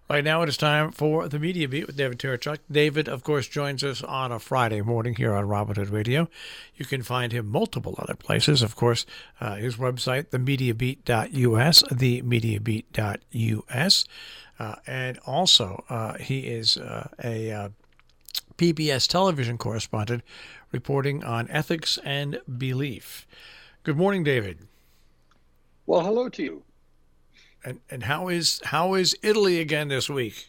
Right now it is time for the Media Beat with David Tereshchuk. David, of course, joins us on a Friday morning here on Robin Hood Radio. You can find him multiple other places. Of course, his website, themediabeat.us, themediabeat.us. And also, he is a PBS television correspondent reporting on ethics and belief. Good morning, David. Well, hello to you. And how is Italy again this week?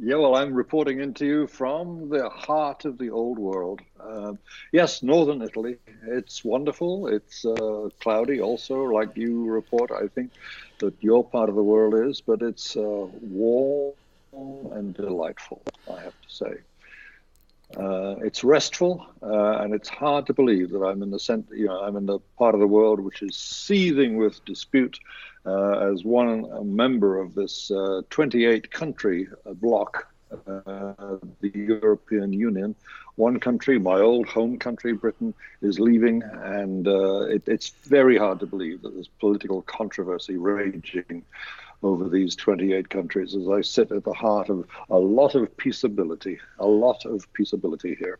Yeah, well, I'm reporting into you from the heart of the old world. Yes, northern Italy. It's wonderful. It's cloudy also, like you report, I think, that your part of the world is, but it's warm and delightful, I have to say. It's restful, and it's hard to believe that I'm in the I'm in the part of the world which is seething with dispute. As a member of this 28-country bloc, the European Union, one country, my old home country, Britain, is leaving, and it's very hard to believe that there's political controversy raging over these 28 countries as I sit at the heart of a lot of peaceability here.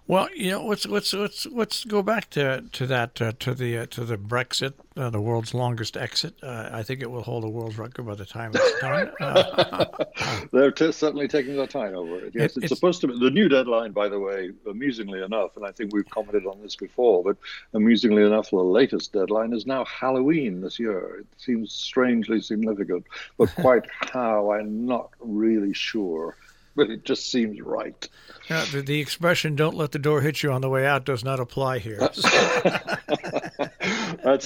Well, let's go back to that to the Brexit, the world's longest exit. I think it will hold a world's record by the time it's done. They're certainly taking their time over it. Yes, it's supposed to be the new deadline, by the way, amusingly enough, and I think we've commented on this before, but amusingly enough, the latest deadline is now Halloween this year. It seems strangely significant, but quite how, I'm not really sure. But it just seems right. Yeah, the expression "don't let the door hit you on the way out" does not apply here. That's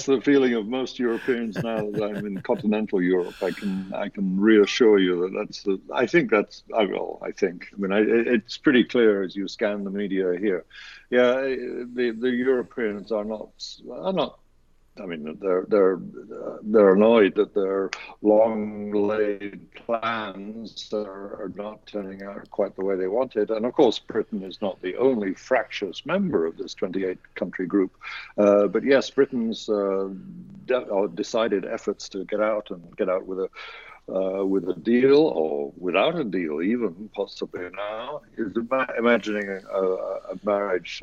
the feeling of most Europeans now that I'm in continental Europe. I can reassure you that it's pretty clear as you scan the media here. Yeah, the Europeans are not. I mean, they're annoyed that their long-laid plans are not turning out quite the way they wanted. And of course, Britain is not the only fractious member of this 28-country group. But yes, Britain's decided efforts to get out with a deal or without a deal, even possibly now, is imagining a marriage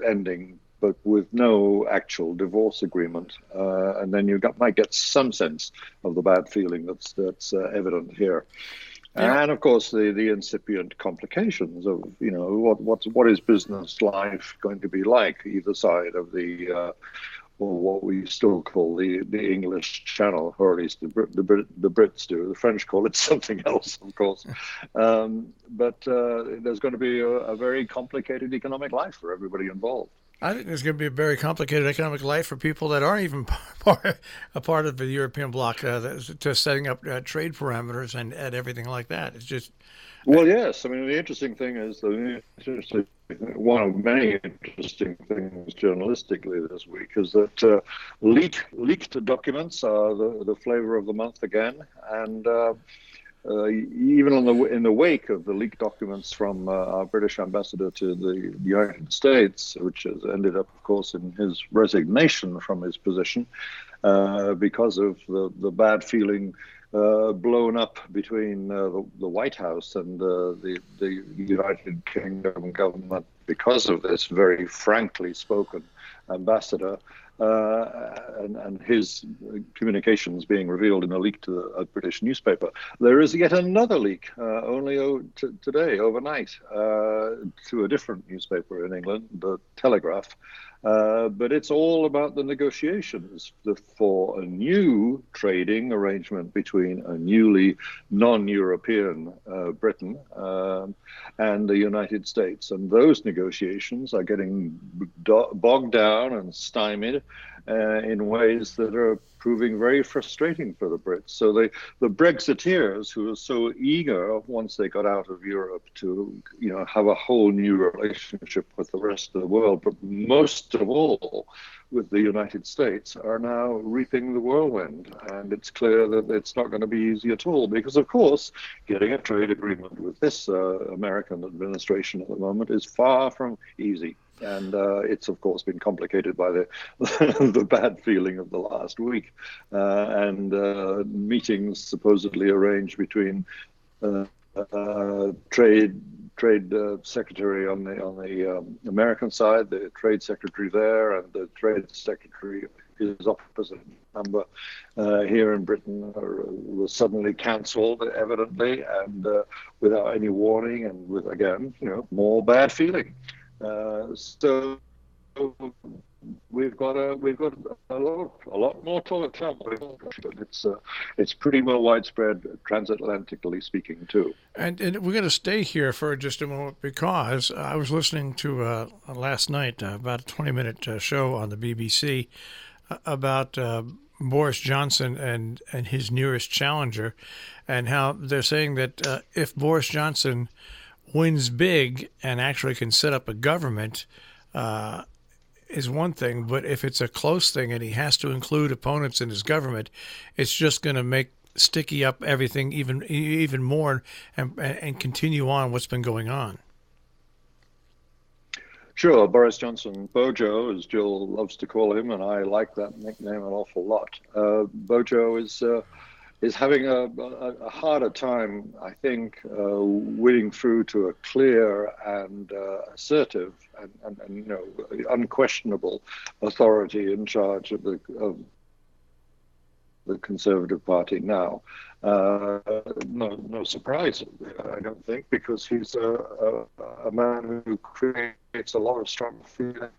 ending, but with no actual divorce agreement, and then you might get some sense of the bad feeling that's evident here. Yeah. And of course, the incipient complications of what is business life going to be like either side of the or what we still call the English Channel, or at least the Brits do. The French call it something else, of course. But there's going to be a very complicated economic life for everybody involved. I think there's going to be a very complicated economic life for people that aren't even a part of the European bloc, to setting up trade parameters and everything like that. It's just... Well, yes. I mean, the interesting thing is one of many interesting things journalistically this week is that leaked documents are the flavor of the month again, and even in the wake of the leaked documents from our British ambassador to the United States, which has ended up, of course, in his resignation from his position because of the bad feeling blown up between the White House and the United Kingdom government because of this very frankly spoken ambassador. And his communications being revealed in a leak to a British newspaper. There is yet another leak, only today, overnight, to a different newspaper in England, the Telegraph. But it's all about the negotiations for a new trading arrangement between a newly non-European Britain and the United States. And those negotiations are getting bogged down and stymied in ways that are proving very frustrating for the Brits. So the Brexiteers, who were so eager once they got out of Europe to have a whole new relationship with the rest of the world, but most of all with the United States, are now reaping the whirlwind. And it's clear that it's not going to be easy at all, because of course getting a trade agreement with this American administration at the moment is far from easy. And it's, of course, been complicated by the bad feeling of the last week and meetings supposedly arranged between trade secretary on the American side, the trade secretary there, and the trade secretary, his opposite number here in Britain, was suddenly cancelled, evidently, and without any warning, and with, again, more bad feeling. So we've got a lot more to come, but it's pretty well widespread, transatlantically speaking, too. And we're going to stay here for just a moment, because I was listening to last night about a 20-minute show on the BBC about Boris Johnson and his nearest challenger, and how they're saying that if Boris Johnson wins big and actually can set up a government, is one thing, but if it's a close thing and he has to include opponents in his government, it's just going to make sticky up everything even more and continue on what's been going on. Sure, Boris Johnson, Bojo, as Jill loves to call him, and I like that nickname an awful lot. Bojo is having a harder time, I think, winning through to a clear and assertive and unquestionable authority in charge of the Conservative Party now. No surprise, I don't think, because he's a man who creates a lot of strong feeling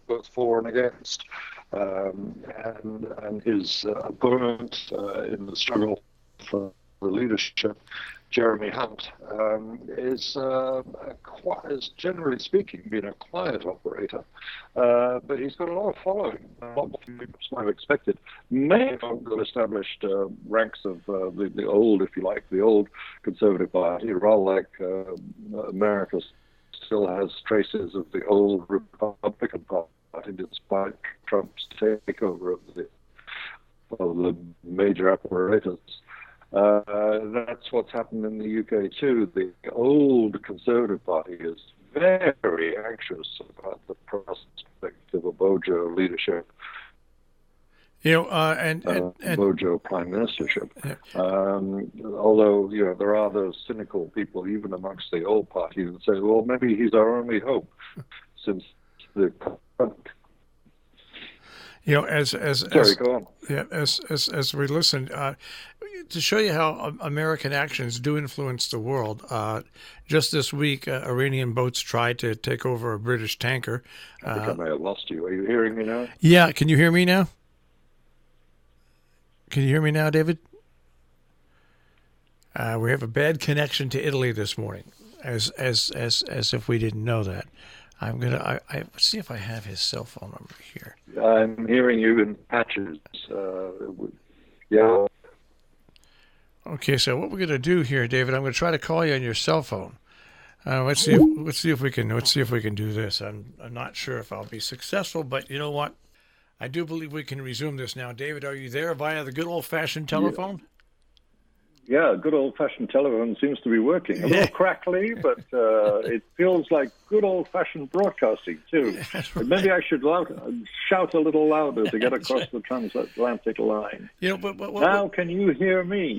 both for and against. And his opponent in the struggle for the leadership, Jeremy Hunt, is generally speaking been a quiet operator, but he's got a lot of following, a lot more than I have expected. May have got established ranks of the old, if you like, the old Conservative Party, rather like America still has traces of the old Republican Party, despite Trump's takeover of the major apparatus. That's what's happened in the UK too. The old Conservative Party is very anxious about the prospect of a Bojo leadership. And Bojo prime ministership. Yeah. Although there are those cynical people even amongst the old party that say, well, maybe he's our only hope, since the Sorry, go on. Yeah, as we listened, to show you how American actions do influence the world, just this week, Iranian boats tried to take over a British tanker. I think I may have lost you. Are you hearing me now? Yeah, can you hear me now? Can you hear me now, David? We have a bad connection to Italy this morning, as if we didn't know that. I'm gonna. Let's see if I have his cell phone number here. I'm hearing you in patches. Yeah. Okay, so what we're gonna do here, David, I'm gonna try to call you on your cell phone. Let's see if we can do this. I'm not sure if I'll be successful, but you know what? I do believe we can resume this now. David, are you there via the good old-fashioned telephone? Yeah, good old-fashioned telephone seems to be working. A little crackly, but it feels like good old-fashioned broadcasting, too. Right. Maybe I should shout a little louder to get across the transatlantic line. Now can you hear me?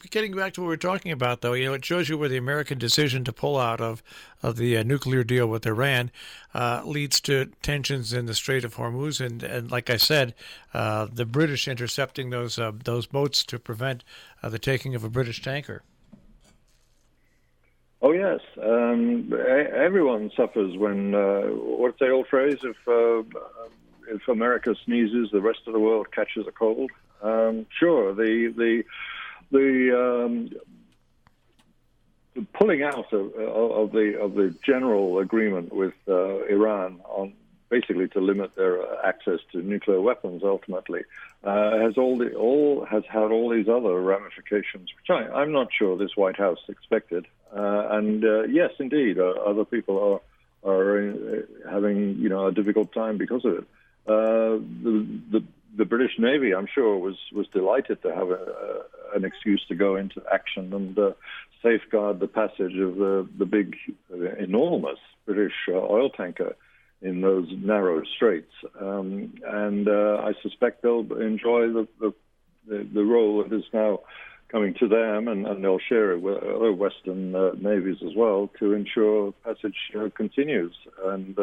Getting back to what we're talking about, though, it shows you where the American decision to pull out of the nuclear deal with Iran leads to tensions in the Strait of Hormuz, and like I said, the British intercepting those boats to prevent the taking of a British tanker. Oh yes, everyone suffers when what's the old phrase? If America sneezes, the rest of the world catches a cold. Sure, the pulling out of the general agreement with Iran on basically to limit their access to nuclear weapons ultimately has had all these other ramifications, which I'm not sure this White House expected. And yes, indeed, other people are having a difficult time because of it. The British Navy, I'm sure, was delighted to have an excuse to go into action and safeguard the passage of the big, enormous British oil tanker in those narrow straits. And I suspect they'll enjoy the role that is now coming to them, and they'll share it with other Western navies as well to ensure passage continues. And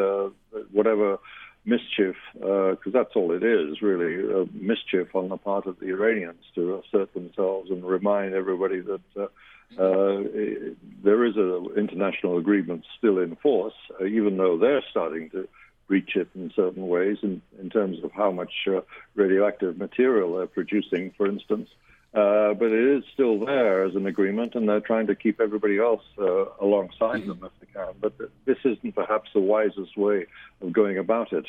whatever mischief, because that's all it is, really, mischief on the part of the Iranians to assert themselves and remind everybody that there is an international agreement still in force, even though they're starting to breach it in certain ways in terms of how much radioactive material they're producing, for instance. But it is still there as an agreement, and they're trying to keep everybody else alongside them if they can. But this isn't perhaps the wisest way of going about it,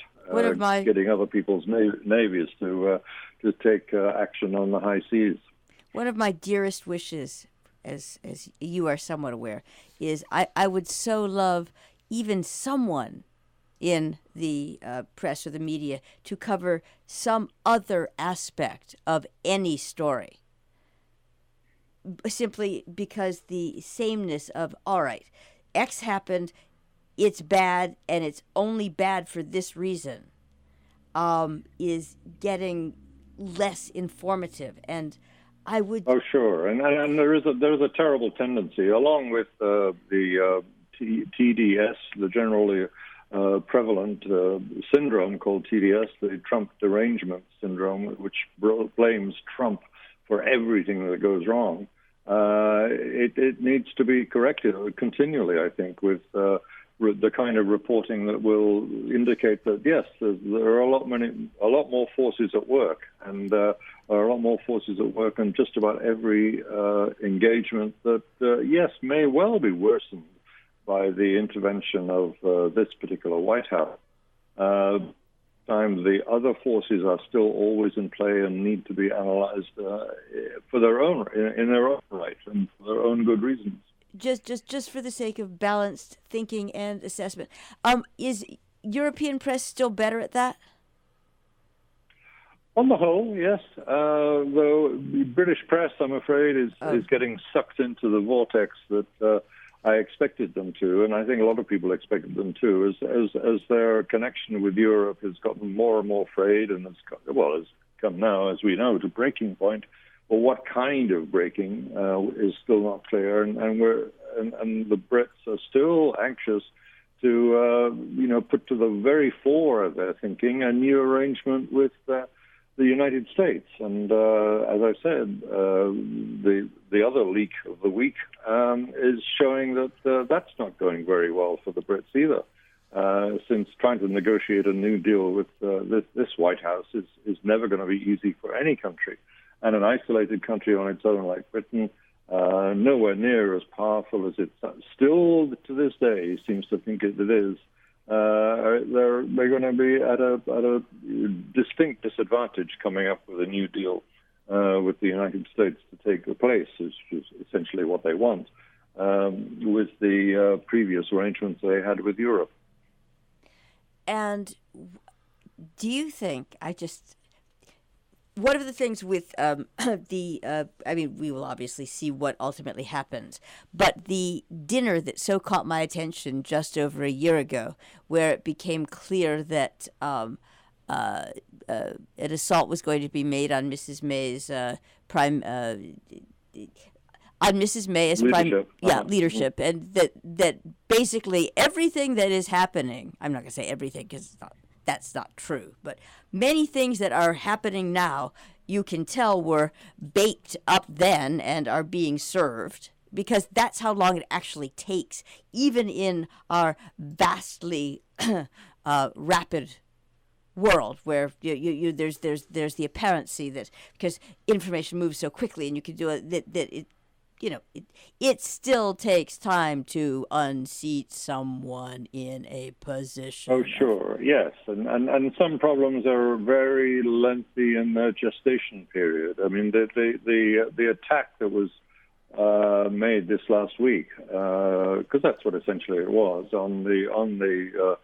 getting other people's navies to take action on the high seas. One of my dearest wishes, as you are somewhat aware, is I would so love even someone in the press or the media to cover some other aspect of any story, simply because the sameness of, all right, X happened, it's bad, and it's only bad for this reason, is getting less informative. And I would... Oh, sure. And there is a terrible tendency, along with the TDS, the generally prevalent syndrome called TDS, the Trump derangement syndrome, which blames Trump for everything that goes wrong. It needs to be corrected continually, I think, with the kind of reporting that will indicate that, yes, there are a lot more forces at work, and there are a lot more forces at work in just about every engagement that, yes, may well be worsened by the intervention of this particular White House. The other forces are still always in play and need to be analyzed for their own, in their own right and for their own good reasons. Just for the sake of balanced thinking and assessment, is European press still better at that? On the whole, yes. Though the British press, I'm afraid, is getting sucked into the vortex that I expected them to, and I think a lot of people expected them to, as their connection with Europe has gotten more and more frayed, and has come now, as we know, to breaking point. Well, what kind of breaking is still not clear, and the Brits are still anxious to put to the very fore of their thinking a new arrangement with the United States. And as I said, the other leak of the week is showing that that's not going very well for the Brits either, since trying to negotiate a new deal with this White House is never going to be easy for any country. And an isolated country on its own like Britain, nowhere near as powerful as it still to this day seems to think it is. They're going to be at a distinct disadvantage coming up with a new deal with the United States to take the place, which is essentially what they want, with the previous arrangements they had with Europe. And do you think, one of the things with we will obviously see what ultimately happens, but the dinner that so caught my attention just over a year ago, where it became clear that an assault was going to be made on Mrs. May's leadership, and that basically everything that is happening, I'm not going to say everything because that's not true, but many things that are happening now, you can tell were baked up then and are being served, because that's how long it actually takes, even in our vastly rapid world, where there's the apparency that because information moves so quickly and you can do it that it still takes time to unseat someone in a position. Oh, sure, yes. And some problems are very lengthy in their gestation period. I mean, the attack that was made this last week, because that's what essentially it was, on the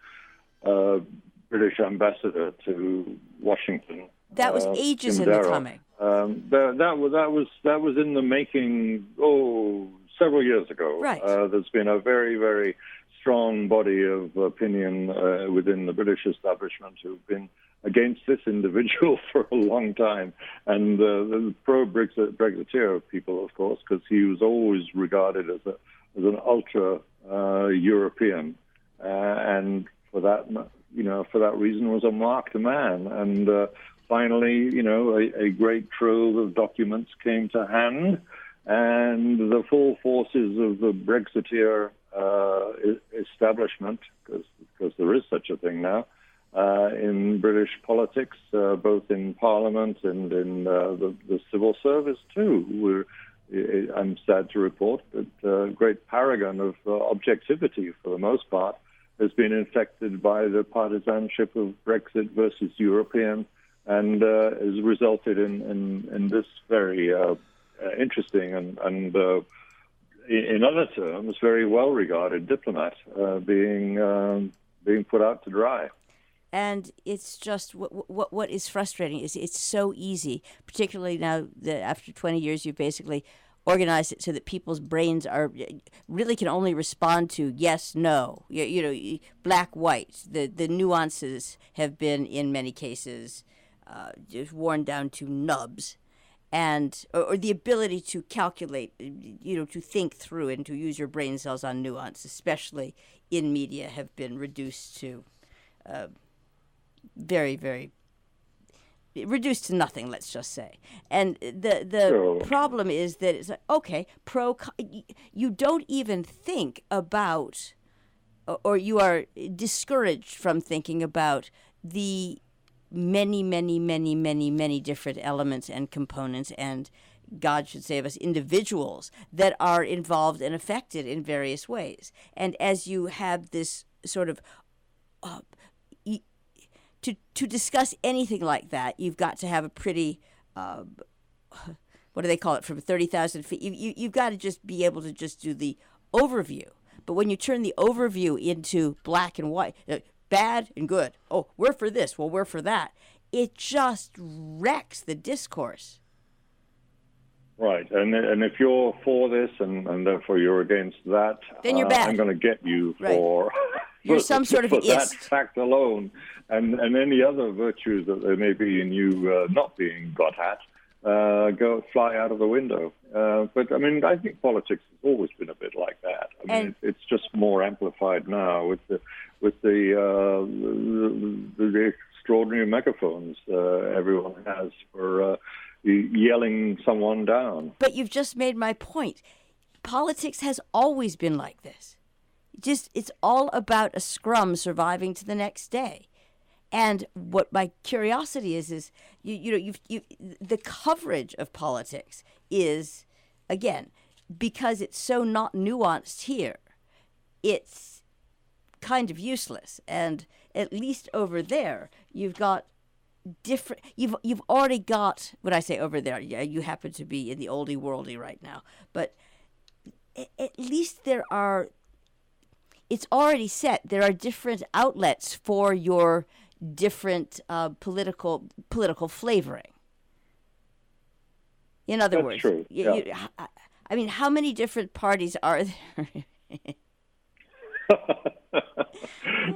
British ambassador to Washington. That was ages in the coming. That was in the making. Several years ago. Right. There's been a very, very strong body of opinion within the British establishment who've been against this individual for a long time, and the pro-Brexiteer people, of course, because he was always regarded as an ultra-European, and for that reason was a marked man. And finally, a great trove of documents came to hand, and the full forces of the Brexiteer establishment, because there is such a thing now, in British politics, both in Parliament and in the civil service too. I'm sad to report that a great paragon of objectivity, for the most part, has been infected by the partisanship of Brexit versus European, and has resulted in this very interesting and in other terms, very well-regarded diplomat being put out to dry. And it's just what is frustrating is it's so easy, particularly now that after 20 years you've basically organized it so that people's brains really can only respond to yes, no, black, white. The nuances have been in many cases just worn down to nubs, and or the ability to calculate, to think through and to use your brain cells on nuance, especially in media, have been reduced to very, very reduced to nothing, let's just say. And the problem is that it's like, okay, you don't even think about, or you are discouraged from thinking about the many, many, many, many, many different elements and components, and God should save us, individuals that are involved and affected in various ways. And as you have this sort of to discuss anything like that, you've got to have a pretty, what do they call it, from 30,000 feet. You've got to just be able to just do the overview. But when you turn the overview into black and white, bad and good, oh, we're for this, well, we're for that, it just wrecks the discourse. Right, and if you're for this and therefore you're against that, then you're bad. I'm going to get you for... You're some sort of that fact alone, and any other virtues that there may be in you not being got at, fly out of the window. But I mean, I think politics has always been a bit like that. I mean, it's just more amplified now with the extraordinary megaphones everyone has for yelling someone down. But you've just made my point. Politics has always been like this. It's all about a scrum surviving to the next day. And what my curiosity is the coverage of politics is, again, because it's so not nuanced here, it's kind of useless. And at least over there, you've got different. You've already got, when I say over there, yeah, you happen to be in the oldie worldy right now, but at least there are. It's already set. There are different outlets for your different political flavoring. In other words, true. I mean, how many different parties are there?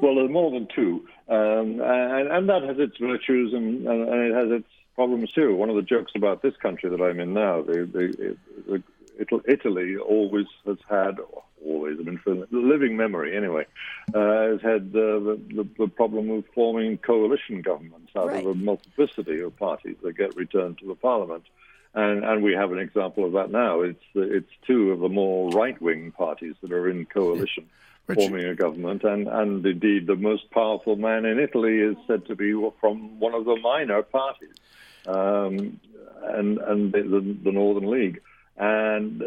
Well, there's more than two, and that has its virtues and it has its problems too. One of the jokes about this country that I'm in now, Italy always has had. Always, I mean, for living memory anyway, has had the problem of forming coalition governments out of a multiplicity of parties that get returned to the parliament, and we have an example of that now. It's two of the more right-wing parties that are in coalition forming a government, and indeed the most powerful man in Italy is said to be from one of the minor parties, and the Northern League. And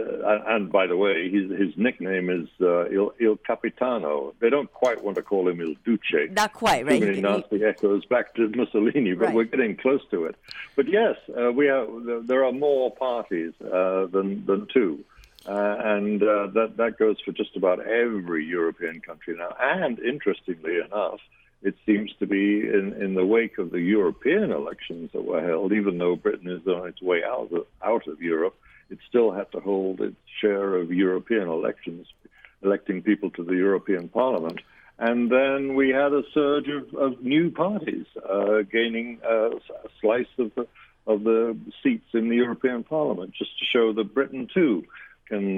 by the way, his nickname is Il Capitano. They don't quite want to call him Il Duce. Not quite, right? Too many nasty echoes back to Mussolini, but we're getting close to it. But yes, there are more parties than two, and that goes for just about every European country now. And interestingly enough, it seems to be in the wake of the European elections that were held, even though Britain is on its way out of Europe. It still had to hold its share of European elections, electing people to the European Parliament. And then we had a surge of new parties gaining a slice of the seats in the European Parliament, just to show that Britain, too, can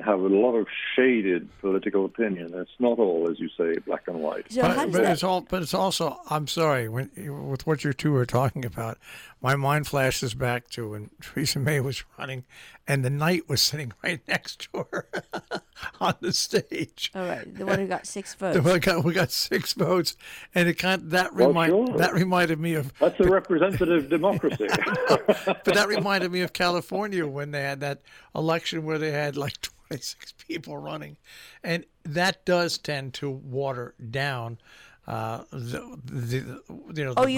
have a lot of shaded political opinion. It's not all, as you say, black and white. So but it's also, I'm sorry, with what you two are talking about, my mind flashes back to when Theresa May was running and the knight was sitting right next to her on the stage. All right, the one who got 6 votes. The one who got 6 votes, and that reminded me of... That's a representative democracy. But that reminded me of California when they had that election where they had like 26 people running, and that does tend to water down you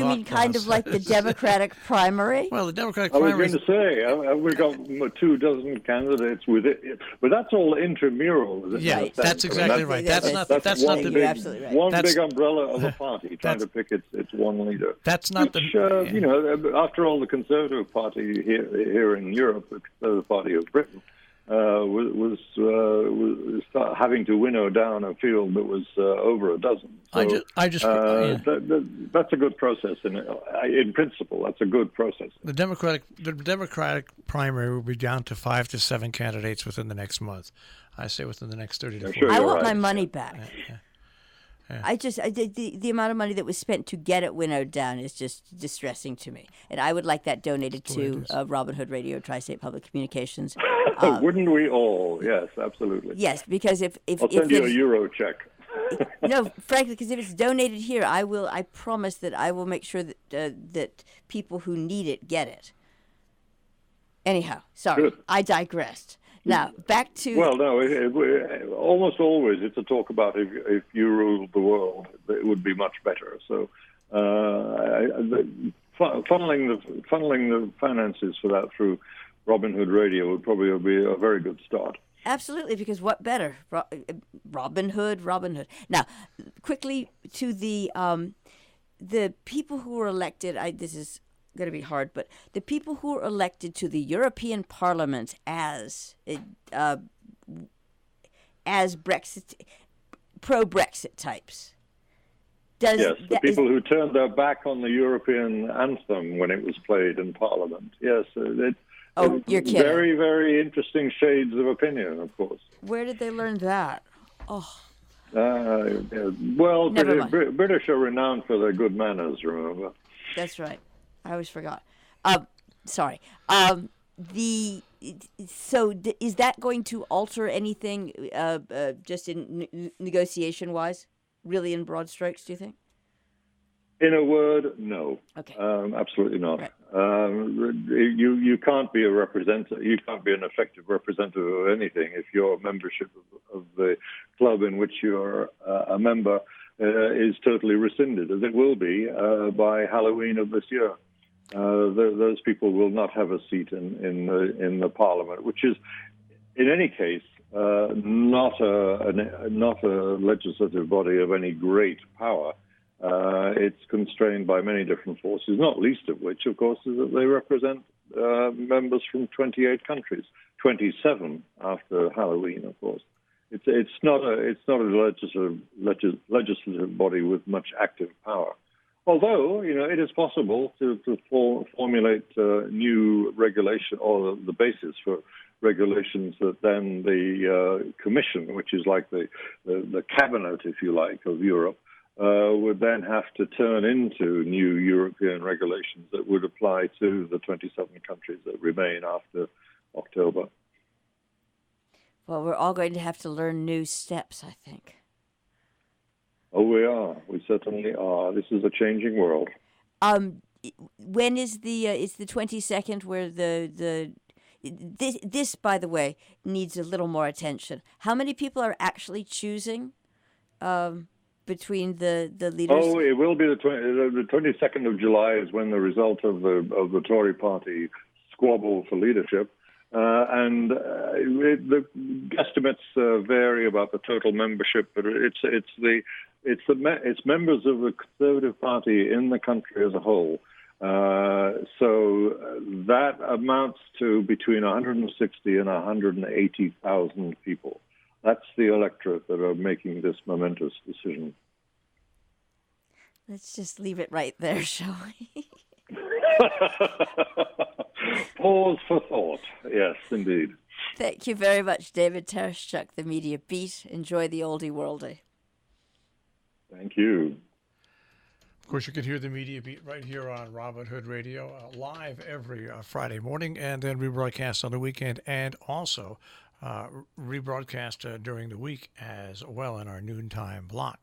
mean kind of like the Democratic primary? Well, the Democratic primary. I was going to say we've got 2 dozen candidates with it, but that's all intramural. Yeah, that's exactly right. That's not the big umbrella of a party trying to pick its one leader. That's not after all, the Conservative Party here in Europe, the Conservative Party of Britain, was having to winnow down a field that was over a dozen. So, that's a good process in principle. That's a good process. The Democratic primary will be down to 5 to 7 candidates within the next month. I say within the next 30 to 40. Sure, I want my money back. Yeah. The amount of money that was spent to get it winnowed down is just distressing to me, and I would like that donated to Robin Hood Radio, Tri-State Public Communications. Wouldn't we all? Yes, absolutely. Yes, because if I'll send you a Euro check. No, frankly, because if it's donated here, I promise that I will make sure that that people who need it get it. Anyhow, sorry, good. I digressed. Now, back to... Well, no, almost always it's a talk about if you ruled the world, it would be much better. So funneling the finances for that through Robin Hood Radio would probably be a very good start. Absolutely, because what better? Robin Hood. Now, quickly to the people who were elected, this is going to be hard, but the people who are elected to the European Parliament as Brexit, pro-Brexit types. Yes, the people who turned their back on the European anthem when it was played in Parliament. Yes, you're kidding. Very, very interesting shades of opinion, of course. Where did they learn that? Well, British are renowned for their good manners, remember? That's right. I always forgot. Sorry. Is that going to alter anything just in negotiation-wise, really in broad strokes, do you think? In a word, no. Okay. Absolutely not. Right. You can't be a representative. You can't be an effective representative of anything if your membership of the club in which you're a member is totally rescinded, as it will be by Halloween of this year. Those people will not have a seat in the Parliament, which is, in any case, not a legislative body of any great power. It's constrained by many different forces, not least of which, of course, is that they represent members from 28 countries, 27 after Halloween, of course. It's not a legislative body with much active power. Although, it is possible to formulate new regulation, or the basis for regulations that then the Commission, which is like the cabinet, if you like, of Europe, would then have to turn into new European regulations that would apply to the 27 countries that remain after October. Well, we're all going to have to learn new steps, I think. Oh, we are. We certainly are. This is a changing world. When is it's the 22nd where this, by the way, needs a little more attention. How many people are actually choosing between the leaders? Oh, it will be the 22nd of July is when the result of the Tory party squabble for leadership. And the guesstimates vary about the total membership, but it's members of the Conservative Party in the country as a whole. So that amounts to between 160 and 180,000 people That's the electorate that are making this momentous decision. Let's just leave it right there, shall we? Pause for thought. Yes, indeed. Thank you very much, David Tereshchuk, the Media Beat. Enjoy the oldie worldie. Thank you. Of course, you can hear the Media Beat right here on Robin Hood Radio, live every Friday morning, and then rebroadcast on the weekend, and also rebroadcast during the week as well in our noontime block.